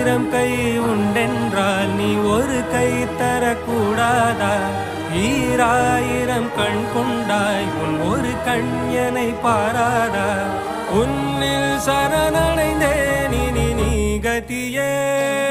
ஆயிரம் கை உண்டென்றால் நீ ஒரு கை தரக்கூடாதா? ஈராயிரம் கண் கொண்டாய் உன் ஒரு கண் என்னை பாராதா? உன்னில் சரணடைந்தேன் இனி நீ கதியே.